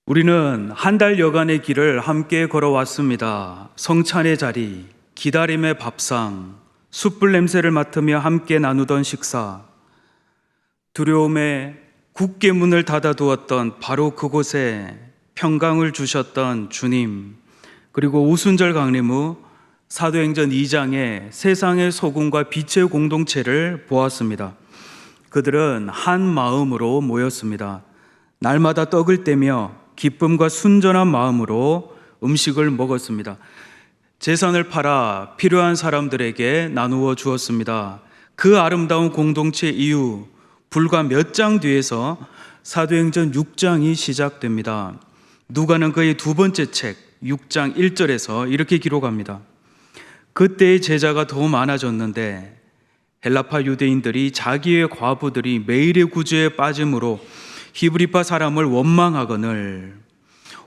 우리는 한 달 여간의 길을 함께 걸어왔습니다. 성찬의 자리, 기다림의 밥상, 숯불 냄새를 맡으며 함께 나누던 식사, 두려움에 굳게 문을 닫아두었던 바로 그곳에 평강을 주셨던 주님, 그리고 오순절 강림 후 사도행전 2장의 세상의 소금과 빛의 공동체를 보았습니다. 그들은 한 마음으로 모였습니다. 날마다 떡을 떼며 기쁨과 순전한 마음으로 음식을 먹었습니다. 재산을 팔아 필요한 사람들에게 나누어 주었습니다. 그 아름다운 공동체 이후 불과 몇 장 뒤에서 사도행전 6장이 시작됩니다. 누가는 그의 두 번째 책 6장 1절에서 이렇게 기록합니다. 그때의 제자가 더 많아졌는데 헬라파 유대인들이 자기의 과부들이 매일의 구제에 빠짐으로 히브리파 사람을 원망하거늘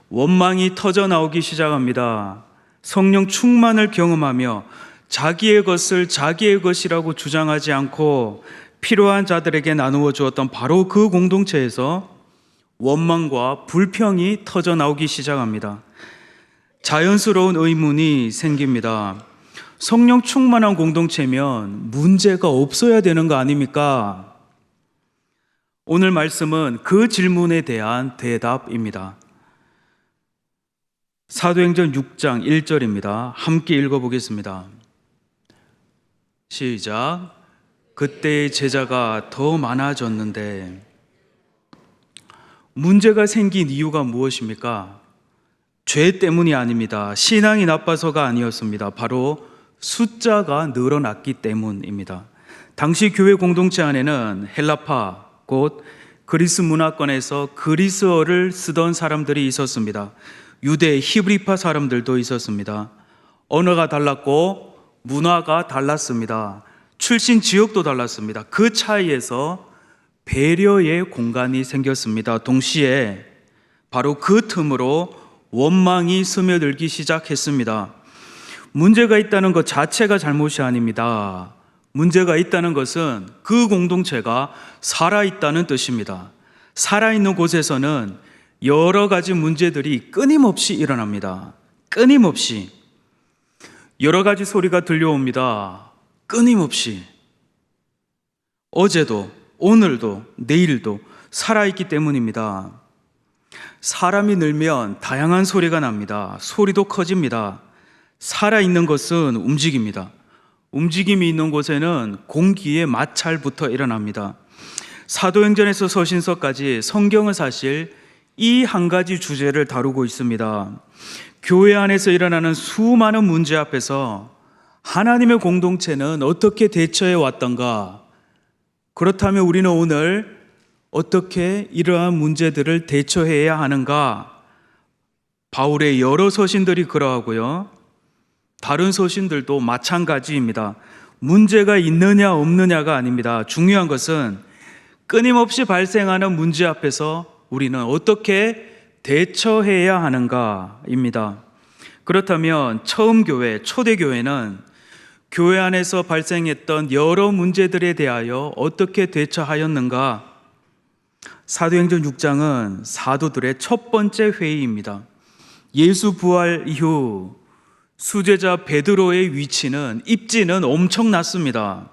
원망이 터져 나오기 시작합니다. 성령 충만을 경험하며 자기의 것을 자기의 것이라고 주장하지 않고 필요한 자들에게 나누어 주었던 바로 그 공동체에서 원망과 불평이 터져 나오기 시작합니다. 자연스러운 의문이 생깁니다. 성령 충만한 공동체면 문제가 없어야 되는 거 아닙니까? 오늘 말씀은 그 질문에 대한 대답입니다. 사도행전 6장 1절입니다. 함께 읽어보겠습니다. 시작. 그때의 제자가 더 많아졌는데, 문제가 생긴 이유가 무엇입니까? 죄 때문이 아닙니다. 신앙이 나빠서가 아니었습니다. 바로 숫자가 늘어났기 때문입니다. 당시 교회 공동체 안에는 헬라파, 곧 그리스 문화권에서 그리스어를 쓰던 사람들이 있었습니다. 유대 히브리파 사람들도 있었습니다. 언어가 달랐고 문화가 달랐습니다. 출신 지역도 달랐습니다. 그 차이에서 배려의 공간이 생겼습니다. 동시에 바로 그 틈으로 원망이 스며들기 시작했습니다. 문제가 있다는 것 자체가 잘못이 아닙니다. 문제가 있다는 것은 그 공동체가 살아있다는 뜻입니다. 살아있는 곳에서는 여러 가지 문제들이 끊임없이 일어납니다. 끊임없이 여러 가지 소리가 들려옵니다. 끊임없이 어제도 오늘도 내일도 살아있기 때문입니다. 사람이 늘면 다양한 소리가 납니다. 소리도 커집니다. 살아있는 것은 움직입니다. 움직임이 있는 곳에는 공기의 마찰부터 일어납니다. 사도행전에서 서신서까지 성경은 사실 이 한 가지 주제를 다루고 있습니다. 교회 안에서 일어나는 수많은 문제 앞에서 하나님의 공동체는 어떻게 대처해 왔던가? 그렇다면 우리는 오늘 어떻게 이러한 문제들을 대처해야 하는가? 바울의 여러 서신들이 그러하고요. 다른 서신들도 마찬가지입니다. 문제가 있느냐 없느냐가 아닙니다. 중요한 것은 끊임없이 발생하는 문제 앞에서 우리는 어떻게 대처해야 하는가입니다. 그렇다면 처음 교회, 초대교회는 교회 안에서 발생했던 여러 문제들에 대하여 어떻게 대처하였는가? 사도행전 6장은 사도들의 첫 번째 회의입니다. 예수 부활 이후 수제자 베드로의 위치는 입지는 엄청났습니다.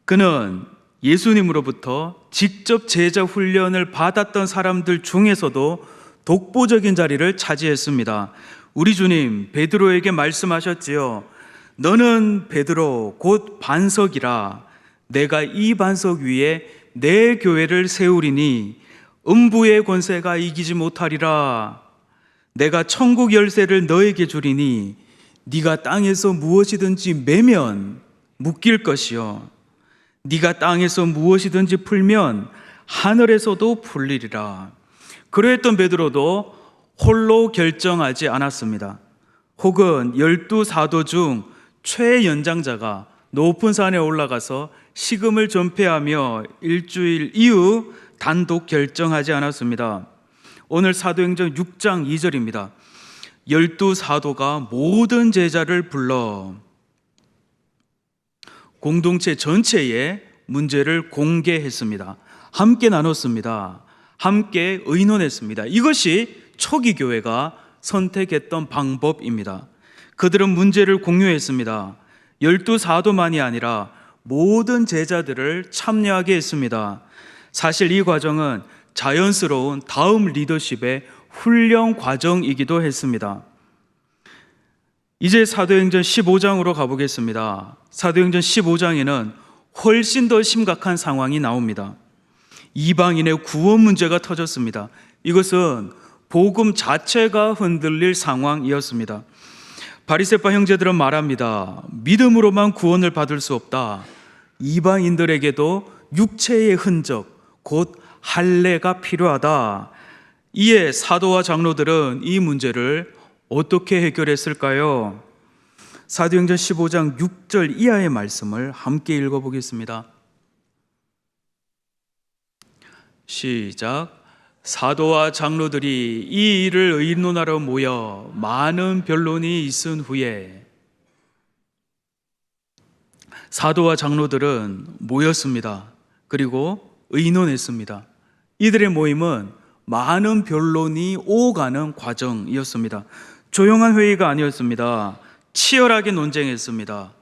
그는 예수님으로부터 직접 제자 훈련을 받았던 사람들 중에서도 독보적인 자리를 차지했습니다. 우리 주님 베드로에게 말씀하셨지요. 너는 베드로 곧 반석이라. 내가 이 반석 위에 내 교회를 세우리니 음부의 권세가 이기지 못하리라. 내가 천국 열쇠를 너에게 주리니 네가 땅에서 무엇이든지 매면 묶일 것이요 네가 땅에서 무엇이든지 풀면 하늘에서도 풀리리라. 그러했던 베드로도 홀로 결정하지 않았습니다. 혹은 12사도 중 최연장자가 높은 산에 올라가서 식음을 전폐하며 일주일 이후 단독 결정하지 않았습니다. 오늘 사도행전 6장 2절입니다. 12사도가 모든 제자를 불러 공동체 전체의 문제를 공개했습니다. 함께 나눴습니다. 함께 의논했습니다. 이것이 초기 교회가 선택했던 방법입니다. 그들은 문제를 공유했습니다. 12사도만이 아니라 모든 제자들을 참여하게 했습니다. 사실 이 과정은 자연스러운 다음 리더십의 훈련 과정이기도 했습니다. 이제 사도행전 15장으로 가보겠습니다. 사도행전 15장에는 훨씬 더 심각한 상황이 나옵니다. 이방인의 구원 문제가 터졌습니다. 이것은 복음 자체가 흔들릴 상황이었습니다. 바리새파 형제들은 말합니다. 믿음으로만 구원을 받을 수 없다. 이방인들에게도 육체의 흔적, 곧 할례가 필요하다. 이에 사도와 장로들은 이 문제를 어떻게 해결했을까요? 사도행전 15장 6절 이하의 말씀을 함께 읽어보겠습니다. 시작. 사도와 장로들이 이 일을 의논하러 모여 많은 변론이 있은 후에 사도와 장로들은 모였습니다. 그리고 의논했습니다. 이들의 모임은 많은 변론이 오가는 과정이었습니다. 조용한 회의가 아니었습니다. 치열하게 논쟁했습니다.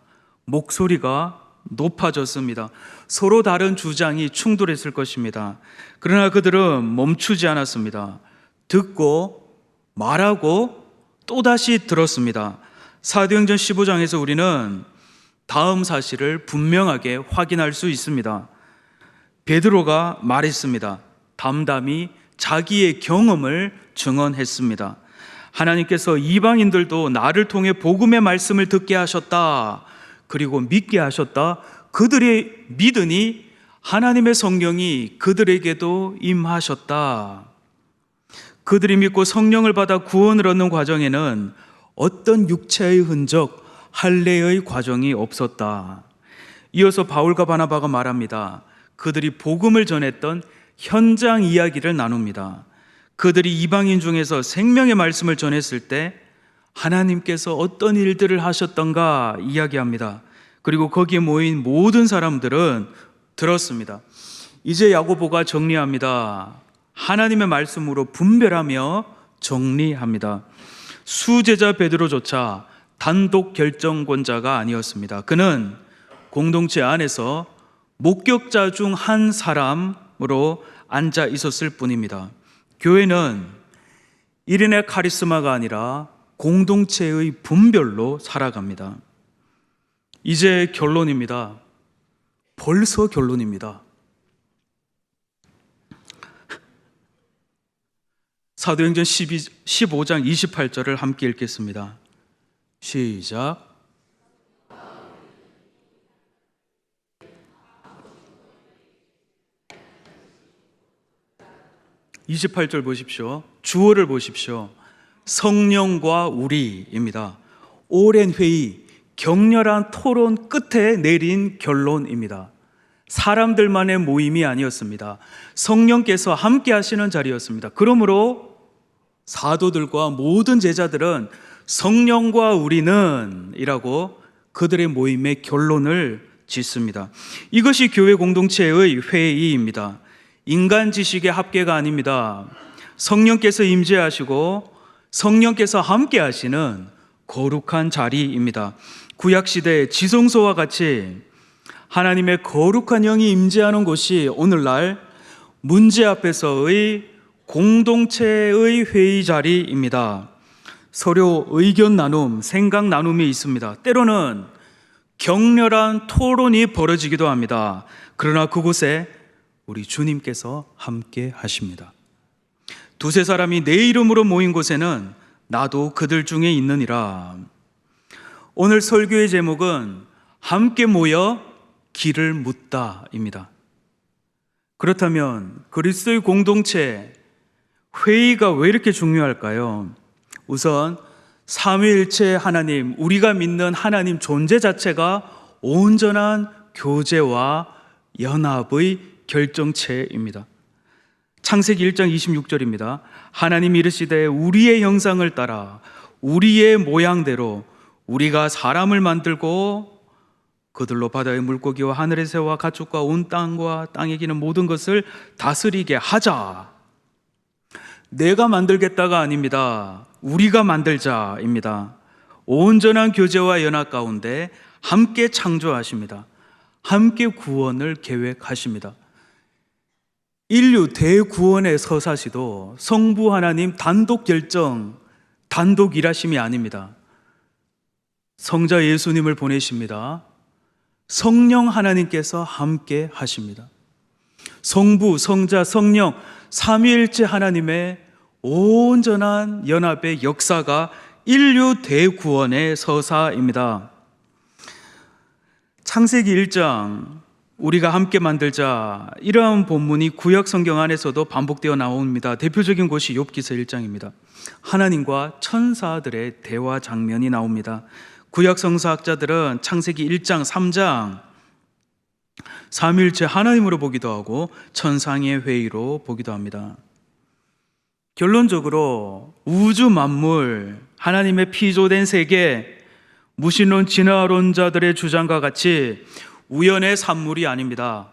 목소리가 높아졌습니다. 서로 다른 주장이 충돌했을 것입니다. 그러나 그들은 멈추지 않았습니다. 듣고 말하고 또다시 들었습니다. 사도행전 15장에서 우리는 다음 사실을 분명하게 확인할 수 있습니다. 베드로가 말했습니다. 담담히 자기의 경험을 증언했습니다. 하나님께서 이방인들도 나를 통해 복음의 말씀을 듣게 하셨다. 그리고 믿게 하셨다. 그들이 믿으니 하나님의 성령이 그들에게도 임하셨다. 그들이 믿고 성령을 받아 구원을 얻는 과정에는 어떤 육체의 흔적, 할례의 과정이 없었다. 이어서 바울과 바나바가 말합니다. 그들이 복음을 전했던 현장 이야기를 나눕니다. 그들이 이방인 중에서 생명의 말씀을 전했을 때 하나님께서 어떤 일들을 하셨던가 이야기합니다. 그리고 거기에 모인 모든 사람들은 들었습니다. 이제 야고보가 정리합니다. 하나님의 말씀으로 분별하며 정리합니다. 수제자 베드로조차 단독 결정권자가 아니었습니다. 그는 공동체 안에서 목격자 중 한 사람으로 앉아 있었을 뿐입니다. 교회는 1인의 카리스마가 아니라 공동체의 분별로 살아갑니다. 이제 결론입니다. 벌써 결론입니다. 사도행전 15장 28절을 함께 읽겠습니다. 시작. 28절 보십시오. 주어를 보십시오. 성령과 우리입니다. 오랜 회의, 격렬한 토론 끝에 내린 결론입니다. 사람들만의 모임이 아니었습니다. 성령께서 함께 하시는 자리였습니다. 그러므로 사도들과 모든 제자들은 성령과 우리는 이라고 그들의 모임의 결론을 짓습니다. 이것이 교회 공동체의 회의입니다. 인간 지식의 합계가 아닙니다. 성령께서 임재하시고 성령께서 함께 하시는 거룩한 자리입니다. 구약시대의 지성소와 같이 하나님의 거룩한 영이 임재하는 곳이 오늘날 문제 앞에서의 공동체의 회의 자리입니다. 서로 의견 나눔, 생각 나눔이 있습니다. 때로는 격렬한 토론이 벌어지기도 합니다. 그러나 그곳에 우리 주님께서 함께 하십니다. 두세 사람이 내 이름으로 모인 곳에는 나도 그들 중에 있느니라. 오늘 설교의 제목은 함께 모여 길을 묻다입니다. 그렇다면 그리스도의 공동체 회의가 왜 이렇게 중요할까요? 우선 삼위일체 하나님, 우리가 믿는 하나님 존재 자체가 온전한 교제와 연합의 결정체입니다. 창세기 1장 26절입니다. 하나님 이르시되 우리의 형상을 따라 우리의 모양대로 우리가 사람을 만들고 그들로 바다의 물고기와 하늘의 새와 가축과 온 땅과 땅에 기는 모든 것을 다스리게 하자. 내가 만들겠다가 아닙니다. 우리가 만들자입니다. 온전한 교제와 연합 가운데 함께 창조하십니다. 함께 구원을 계획하십니다. 인류 대구원의 서사시도 성부 하나님 단독 결정, 단독 일하심이 아닙니다. 성자 예수님을 보내십니다. 성령 하나님께서 함께 하십니다. 성부, 성자, 성령 삼위일체 하나님의 온전한 연합의 역사가 인류 대구원의 서사입니다. 창세기 1장 우리가 함께 만들자, 이러한 본문이 구약 성경 안에서도 반복되어 나옵니다. 대표적인 곳이 욥기서 1장입니다. 하나님과 천사들의 대화 장면이 나옵니다. 구약 성서학자들은 창세기 1장, 3장 삼위일체 하나님으로 보기도 하고 천상의 회의로 보기도 합니다. 결론적으로 우주 만물, 하나님의 피조된 세계, 무신론 진화론자들의 주장과 같이 우연의 산물이 아닙니다.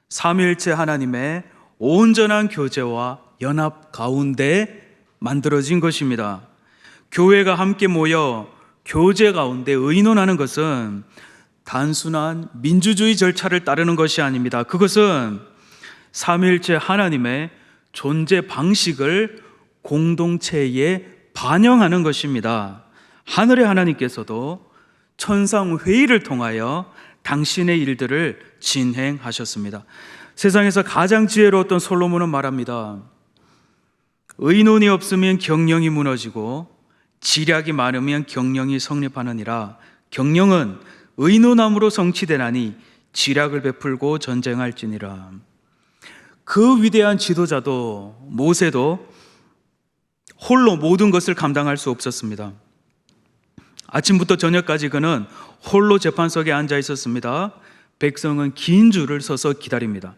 삼위일체 하나님의 온전한 교제와 연합 가운데 만들어진 것입니다. 교회가 함께 모여 교제 가운데 의논하는 것은 단순한 민주주의 절차를 따르는 것이 아닙니다. 그것은 삼위일체 하나님의 존재 방식을 공동체에 반영하는 것입니다. 하늘의 하나님께서도 천상 회의를 통하여 당신의 일들을 진행하셨습니다. 세상에서 가장 지혜로웠던 솔로몬은 말합니다. 의논이 없으면 경영이 무너지고 지략이 많으면 경영이 성립하느니라. 경영은 의논함으로 성취되나니 지략을 베풀고 전쟁할지니라. 그 위대한 지도자도 모세도 홀로 모든 것을 감당할 수 없었습니다. 아침부터 저녁까지 그는 홀로 재판석에 앉아 있었습니다. 백성은 긴 줄을 서서 기다립니다.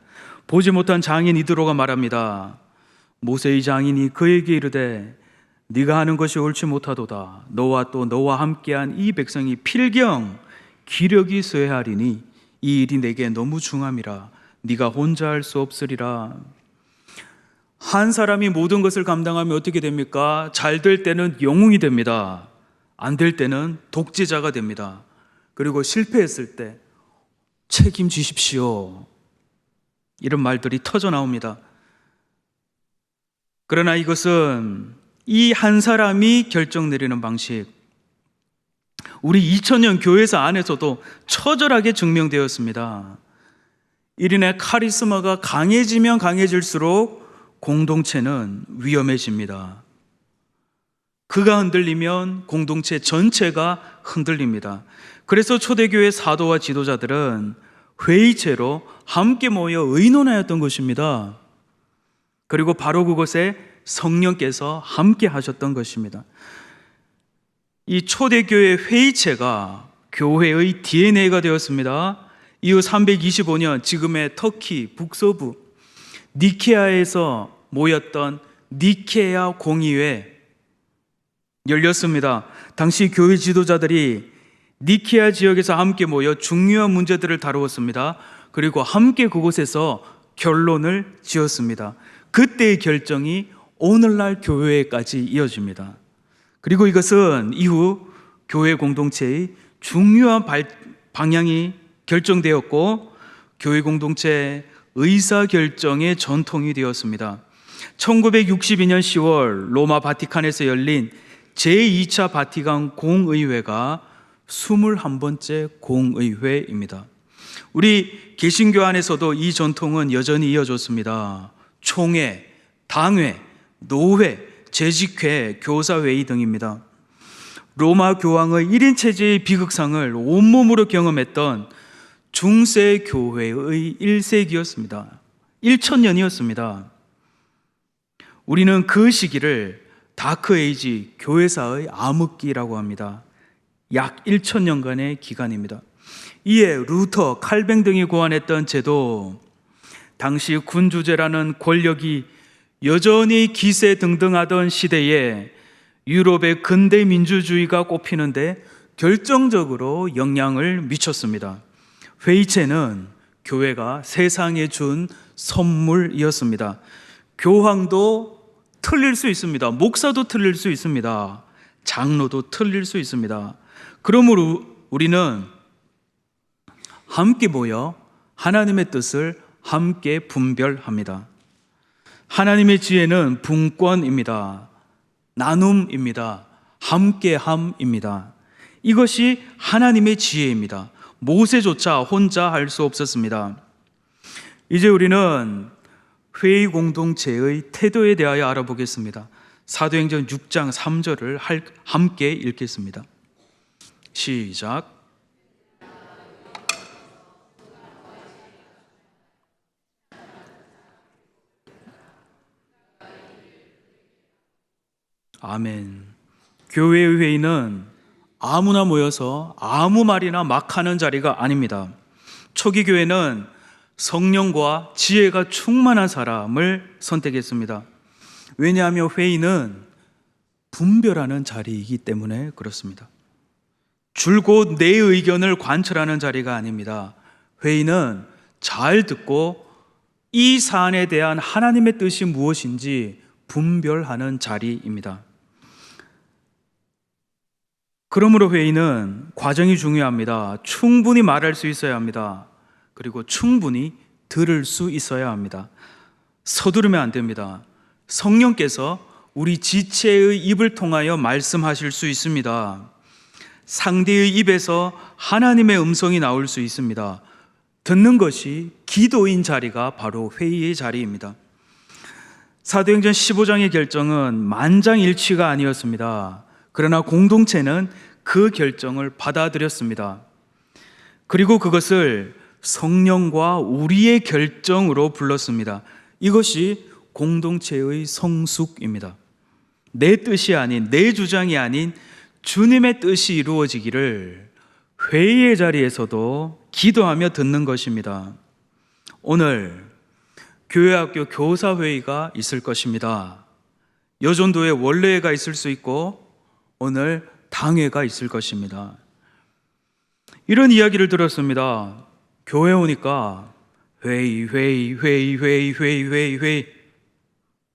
보지 못한 장인 이드로가 말합니다. 모세의 장인이 그에게 이르되 네가 하는 것이 옳지 못하도다. 너와 또 너와 함께한 이 백성이 필경 기력이 쇠하리니 이 일이 내게 너무 중함이라. 네가 혼자 할 수 없으리라. 한 사람이 모든 것을 감당하면 어떻게 됩니까? 잘 될 때는 영웅이 됩니다. 안 될 때는 독재자가 됩니다. 그리고 실패했을 때 책임지십시오, 이런 말들이 터져 나옵니다. 그러나 이것은 이 한 사람이 결정 내리는 방식, 우리 2000년 교회사 안에서도 처절하게 증명되었습니다. 1인의 카리스마가 강해지면 강해질수록 공동체는 위험해집니다. 그가 흔들리면 공동체 전체가 흔들립니다. 그래서 초대교회 사도와 지도자들은 회의체로 함께 모여 의논하였던 것입니다. 그리고 바로 그곳에 성령께서 함께 하셨던 것입니다. 이 초대교회 회의체가 교회의 DNA가 되었습니다. 이후 325년 지금의 터키 북서부 니케아에서 모였던 니케아 공의회 열렸습니다. 당시 교회 지도자들이 니케아 지역에서 함께 모여 중요한 문제들을 다루었습니다. 그리고 함께 그곳에서 결론을 지었습니다. 그때의 결정이 오늘날 교회까지 이어집니다. 그리고 이것은 이후 교회 공동체의 중요한 방향이 결정되었고 교회 공동체 의사결정의 전통이 되었습니다. 1962년 10월 로마 바티칸에서 열린 제2차 바티칸 공의회가 21번째 공의회입니다. 우리 개신교 안에서도 이 전통은 여전히 이어졌습니다. 총회, 당회, 노회, 재직회, 교사회의 등입니다. 로마 교황의 1인 체제의 비극상을 온몸으로 경험했던 중세 교회의 1세기였습니다. 1000년이었습니다. 우리는 그 시기를 다크에이지, 교회사의 암흑기라고 합니다. 약 1000년간의 기간입니다. 이에 루터, 칼뱅 등이 고안했던 제도, 당시 군주제라는 권력이 여전히 기세등등하던 시대에 유럽의 근대 민주주의가 꼽히는데 결정적으로 영향을 미쳤습니다. 회의체는 교회가 세상에 준 선물이었습니다. 교황도 틀릴 수 있습니다. 목사도 틀릴 수 있습니다. 장로도 틀릴 수 있습니다. 그러므로 우리는 함께 모여 하나님의 뜻을 함께 분별합니다. 하나님의 지혜는 분권입니다. 나눔입니다. 함께함입니다. 이것이 하나님의 지혜입니다. 모세조차 혼자 할 수 없었습니다. 이제 우리는 회의 공동체의 태도에 대하여 알아보겠습니다. 사도행전 6장 3절을 함께 읽겠습니다. 시작. 아멘. 교회의 회의는 아무나 모여서 아무 말이나 막 하는 자리가 아닙니다. 초기 교회는 성령과 지혜가 충만한 사람을 선택했습니다. 왜냐하면 회의는 분별하는 자리이기 때문에 그렇습니다. 줄곧 내 의견을 관철하는 자리가 아닙니다. 회의는 잘 듣고 이 사안에 대한 하나님의 뜻이 무엇인지 분별하는 자리입니다. 그러므로 회의는 과정이 중요합니다. 충분히 말할 수 있어야 합니다. 그리고 충분히 들을 수 있어야 합니다. 서두르면 안 됩니다. 성령께서 우리 지체의 입을 통하여 말씀하실 수 있습니다. 상대의 입에서 하나님의 음성이 나올 수 있습니다. 듣는 것이 기도인 자리가 바로 회의의 자리입니다. 사도행전 15장의 결정은 만장일치가 아니었습니다. 그러나 공동체는 그 결정을 받아들였습니다. 그리고 그것을 성령과 우리의 결정으로 불렀습니다. 이것이 공동체의 성숙입니다. 내 뜻이 아닌, 내 주장이 아닌 주님의 뜻이 이루어지기를 회의의 자리에서도 기도하며 듣는 것입니다. 오늘 교회학교 교사회의가 있을 것입니다. 여전도에 원래회가 있을 수 있고 오늘 당회가 있을 것입니다. 이런 이야기를 들었습니다. 교회 오니까 회의.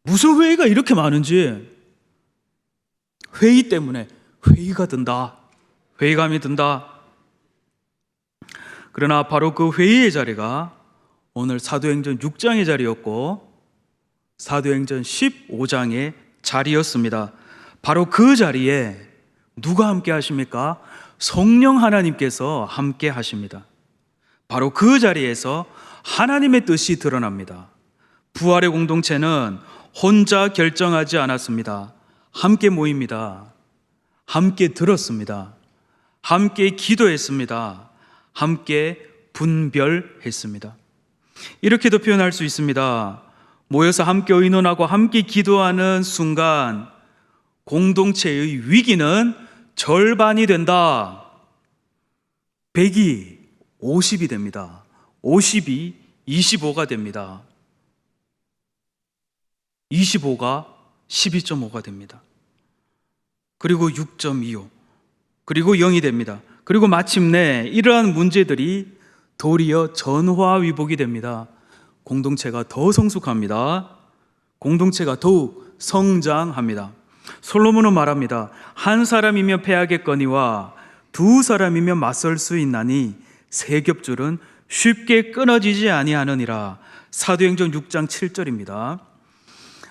무슨 회의가 이렇게 많은지 회의 때문에 회의가 든다. 회의감이 든다. 그러나 바로 그 회의의 자리가 오늘 사도행전 6장의 자리였고 사도행전 15장의 자리였습니다. 바로 그 자리에 누가 함께 하십니까? 성령 하나님께서 함께 하십니다. 바로 그 자리에서 하나님의 뜻이 드러납니다. 부활의 공동체는 혼자 결정하지 않았습니다. 함께 모입니다. 함께 들었습니다. 함께 기도했습니다. 함께 분별했습니다. 이렇게도 표현할 수 있습니다. 모여서 함께 의논하고 함께 기도하는 순간 공동체의 위기는 절반이 된다. 100이 50이 됩니다. 50이 25가 됩니다. 25가 12.5가 됩니다. 그리고 6.25, 그리고 0이 됩니다. 그리고 마침내 이러한 문제들이 도리어 전화위복이 됩니다. 공동체가 더 성숙합니다. 공동체가 더욱 성장합니다. 솔로몬은 말합니다. 한 사람이면 패하겠거니와 두 사람이면 맞설 수 있나니 세 겹줄은 쉽게 끊어지지 아니하느니라. 사도행전 6장 7절입니다.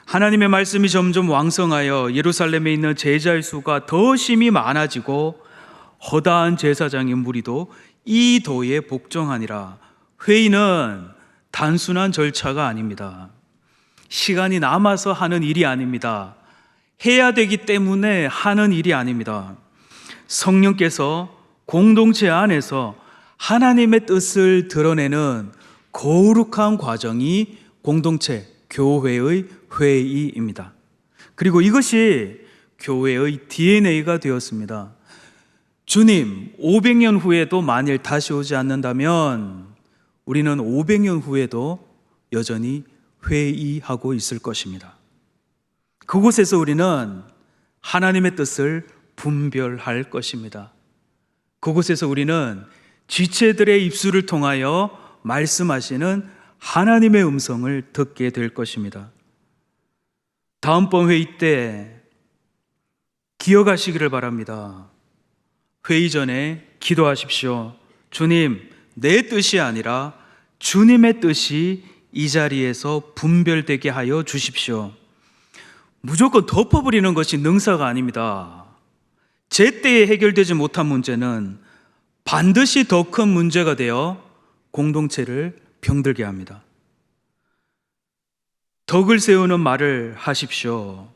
하나님의 말씀이 점점 왕성하여 예루살렘에 있는 제자의 수가 더 심히 많아지고 허다한 제사장의 무리도 이 도에 복종하니라. 회의는 단순한 절차가 아닙니다. 시간이 남아서 하는 일이 아닙니다. 해야 되기 때문에 하는 일이 아닙니다. 성령께서 공동체 안에서 하나님의 뜻을 드러내는 거룩한 과정이 공동체, 교회의 회의입니다. 그리고 이것이 교회의 DNA가 되었습니다. 주님, 500년 후에도 만일 다시 오지 않는다면 우리는 500년 후에도 여전히 회의하고 있을 것입니다. 그곳에서 우리는 하나님의 뜻을 분별할 것입니다. 그곳에서 우리는 지체들의 입술을 통하여 말씀하시는 하나님의 음성을 듣게 될 것입니다. 다음번 회의 때 기억하시기를 바랍니다. 회의 전에 기도하십시오. 주님, 내 뜻이 아니라 주님의 뜻이 이 자리에서 분별되게 하여 주십시오. 무조건 덮어버리는 것이 능사가 아닙니다. 제때에 해결되지 못한 문제는 반드시 더 큰 문제가 되어 공동체를 병들게 합니다. 덕을 세우는 말을 하십시오.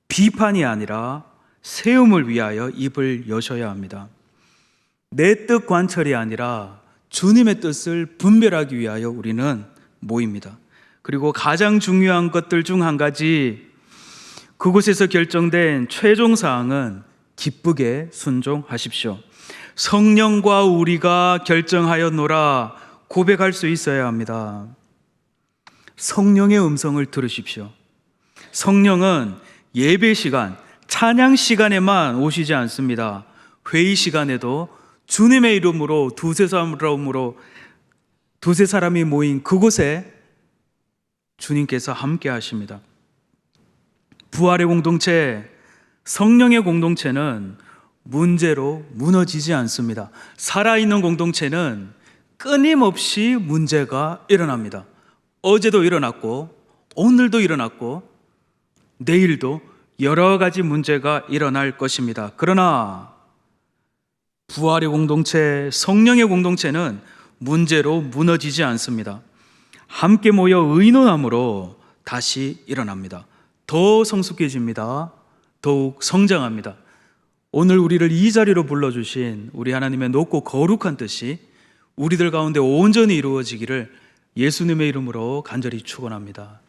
비판이 아니라 세움을 위하여 입을 여셔야 합니다. 내 뜻 관철이 아니라 주님의 뜻을 분별하기 위하여 우리는 모입니다. 그리고 가장 중요한 것들 중 한 가지, 그곳에서 결정된 최종 사항은 기쁘게 순종하십시오. 성령과 우리가 결정하였노라 고백할 수 있어야 합니다. 성령의 음성을 들으십시오. 성령은 예배 시간, 찬양 시간에만 오시지 않습니다. 회의 시간에도 주님의 이름으로 두세 사람이 모인 그곳에 주님께서 함께 하십니다. 부활의 공동체, 성령의 공동체는 문제로 무너지지 않습니다. 살아있는 공동체는 끊임없이 문제가 일어납니다. 어제도 일어났고 오늘도 일어났고 내일도 여러 가지 문제가 일어날 것입니다. 그러나 부활의 공동체, 성령의 공동체는 문제로 무너지지 않습니다. 함께 모여 의논함으로 다시 일어납니다. 더 성숙해집니다. 더욱 성장합니다. 오늘 우리를 이 자리로 불러주신 우리 하나님의 높고 거룩한 뜻이 우리들 가운데 온전히 이루어지기를 예수님의 이름으로 간절히 축원합니다.